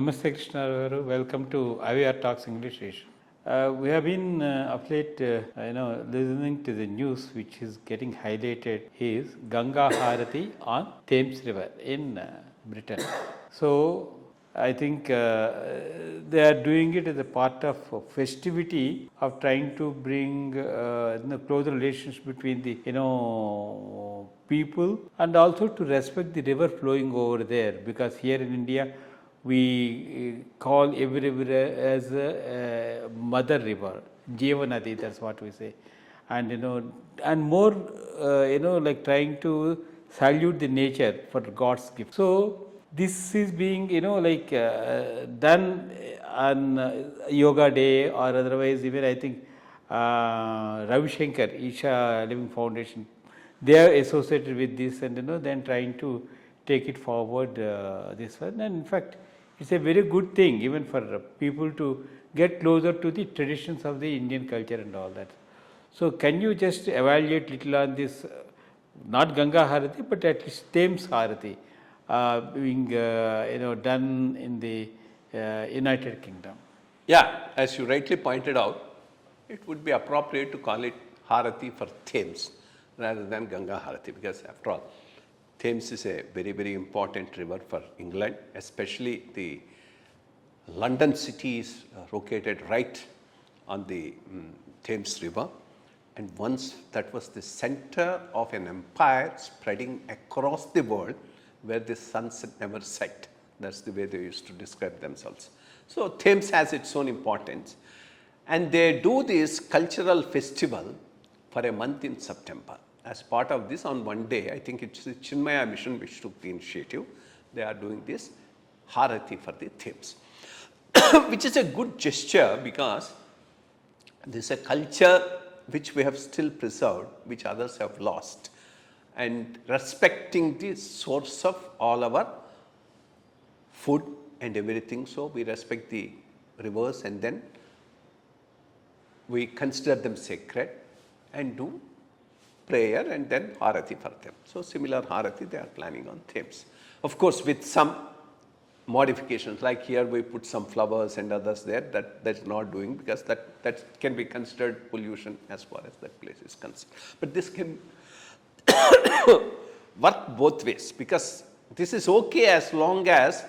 Namaste Krishna Rao, welcome to IYRTalks English edition. We have been of late, listening to the news which is getting highlighted is Ganga Aarti on Thames River in Britain. So I think they are doing it as a part of a festivity of trying to bring closer relations between the people, and also to respect the river flowing over there, because here in India we call every river as a mother river, Jeevanadi, that's what we say, and and more like trying to salute the nature for God's gift. So this is being done on yoga day, or otherwise even I think Ravi Shankar Isha Living Foundation, they are associated with this, and then trying to take it forward this one. And in fact it's a very good thing even for people to get closer to the traditions of the Indian culture and all that. So can you just evaluate little on this, not Ganga Aarti but at least Thames Harathi being done in the United Kingdom? Yeah, as you rightly pointed out, it would be appropriate to call it Harathi for Thames rather than Ganga Aarti, because after all, Thames is a very, very important river for England, especially the London city is located right on the Thames River, and once that was the center of an empire spreading across the world where the sunset never set. That's the way they used to describe themselves. So Thames has its own importance, and they do this cultural festival for a month in September. As part of this, on one day, I think it's the Chinmaya mission which took the initiative, they are doing this Harathi for the Thames, which is a good gesture, because this is a culture which we have still preserved, which others have lost, and respecting the source of all our food and everything. So we respect the rivers, and then we consider them sacred and do prayer and then Harathi for them. So similar Harathi they are planning on Thames. Of course, with some modifications, like here we put some flowers and others there, that's not doing, because that can be considered pollution as far as that place is concerned. But this can work both ways, because this is okay as long as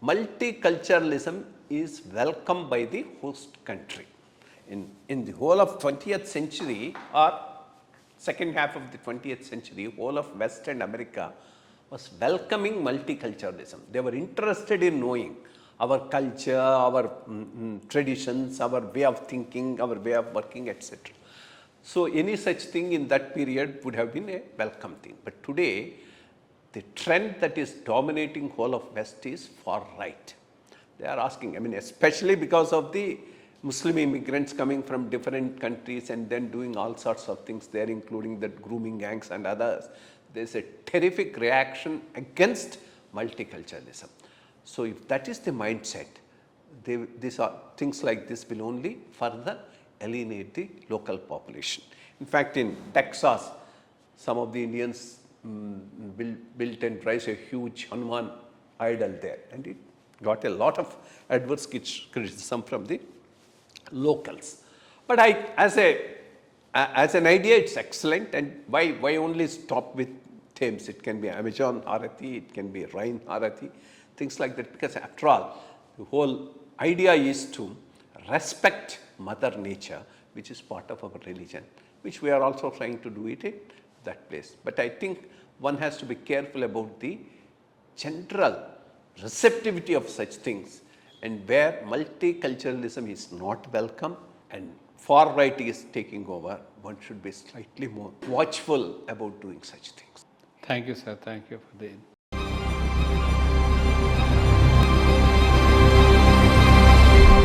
multiculturalism is welcomed by the host country. In the whole of 20th century, or second half of the 20th century, whole of Western America was welcoming multiculturalism. They were interested in knowing our culture, our traditions, our way of thinking, our way of working, etc. So any such thing in that period would have been a welcome thing. But today, the trend that is dominating whole of West is far right. They are asking, especially because of the Muslim immigrants coming from different countries and then doing all sorts of things there, including the grooming gangs and others. There is a terrific reaction against multiculturalism. So if that is the mindset, things like this will only further alienate the local population. In fact, in Texas, some of the Indians built and raised a huge Hanuman idol there, and it got a lot of adverse criticism from the locals. But as an idea, it's excellent. And why only stop with Thames? It can be Amazon Harathi, it can be Rhine Harathi, things like that, because after all, the whole idea is to respect Mother Nature, which is part of our religion, which we are also trying to do it in that place. But I think one has to be careful about the general receptivity of such things, and where multiculturalism is not welcome and far right is taking over, one should be slightly more watchful about doing such things. Thank you, sir. Thank you for the